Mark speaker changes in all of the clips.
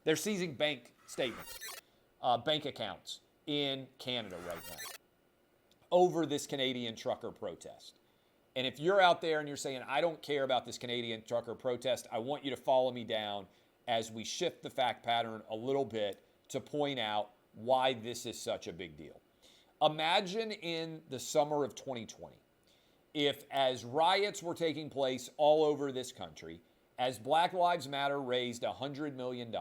Speaker 1: They're seizing bank statements, bank accounts in Canada right now over this Canadian trucker protest. And if you're out there and you're saying, I don't care about this Canadian trucker protest, I want you to follow me down as we shift the fact pattern a little bit to point out why this is such a big deal. Imagine in the summer of 2020, if as riots were taking place all over this country, as Black Lives Matter raised $100 million,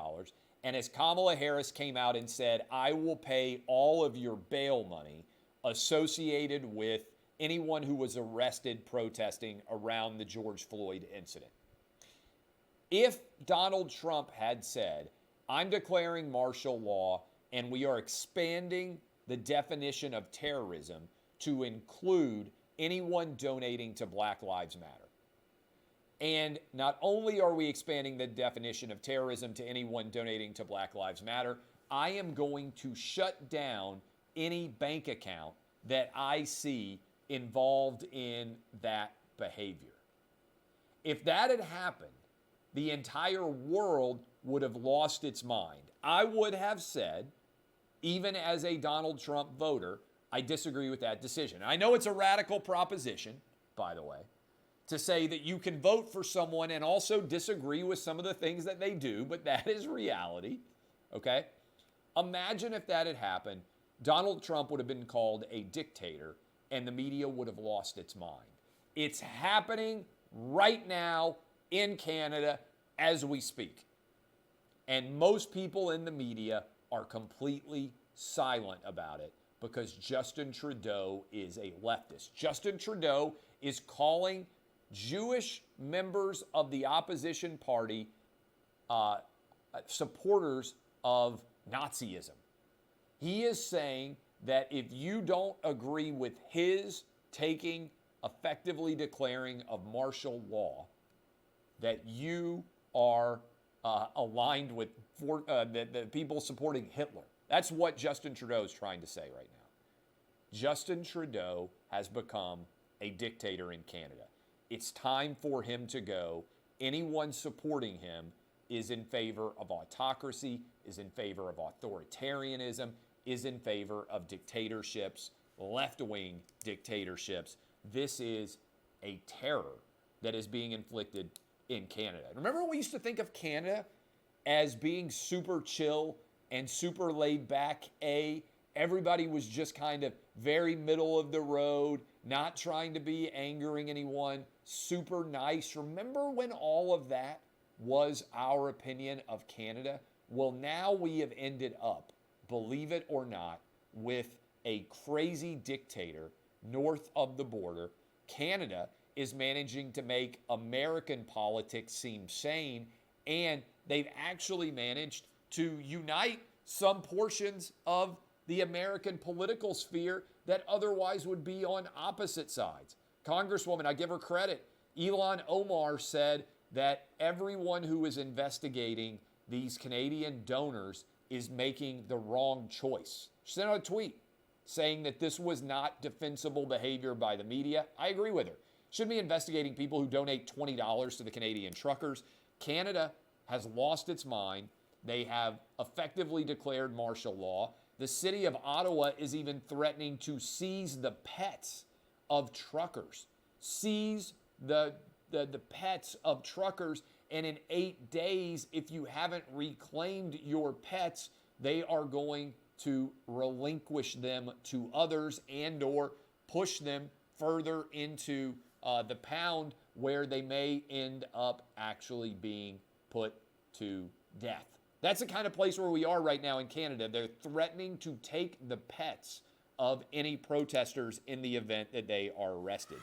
Speaker 1: and as Kamala Harris came out and said, I will pay all of your bail money associated with anyone who was arrested protesting around the George Floyd incident. If Donald Trump had said, I'm declaring martial law and we are expanding the definition of terrorism to include anyone donating to Black Lives Matter. And not only are we expanding the definition of terrorism to anyone donating to Black Lives Matter, I am going to shut down any bank account that I see involved in that behavior. If that had happened, the entire world would have lost its mind. I would have said, even as a Donald Trump voter, I disagree with that decision. I know it's a radical proposition, by the way, to say that you can vote for someone and also disagree with some of the things that they do, but that is reality, okay? Imagine if that had happened, Donald Trump would have been called a dictator and the media would have lost its mind. It's happening right now in Canada as we speak. And most people in the media are completely silent about it because Justin Trudeau is a leftist. Justin Trudeau is calling Jewish members of the opposition party supporters of Nazism. He is saying that if you don't agree with his effectively declaring of martial law, that you are aligned with the people supporting Hitler. That's what Justin Trudeau is trying to say right now. Justin Trudeau has become a dictator in Canada. It's time for him to go. Anyone supporting him is in favor of autocracy, is in favor of authoritarianism, is in favor of dictatorships, left-wing dictatorships. This is a terror that is being inflicted in Canada. Remember when we used to think of Canada as being super chill and super laid back? Everybody was just kind of very middle of the road, not trying to be angering anyone, super nice. Remember when all of that was our opinion of Canada? Well, now we have ended up, believe it or not, with a crazy dictator north of the border. Canada is managing to make American politics seem sane, and they've actually managed to unite some portions of the American political sphere that otherwise would be on opposite sides. Congresswoman, I give her credit, Ilhan Omar said that everyone who is investigating these Canadian donors is making the wrong choice. She sent out a tweet saying that this was not defensible behavior by the media. I agree with her. Should be investigating people who donate $20 to the Canadian truckers. Canada has lost its mind. They have effectively declared martial law. The city of Ottawa is even threatening to seize the pets of truckers. Seize the pets of truckers, and in 8 days, if you haven't reclaimed your pets, they are going to relinquish them to others and or push them further into the pound where they may end up actually being put to death. That's the kind of place where we are right now in Canada. They're threatening to take the pets of any protesters in the event that they are arrested.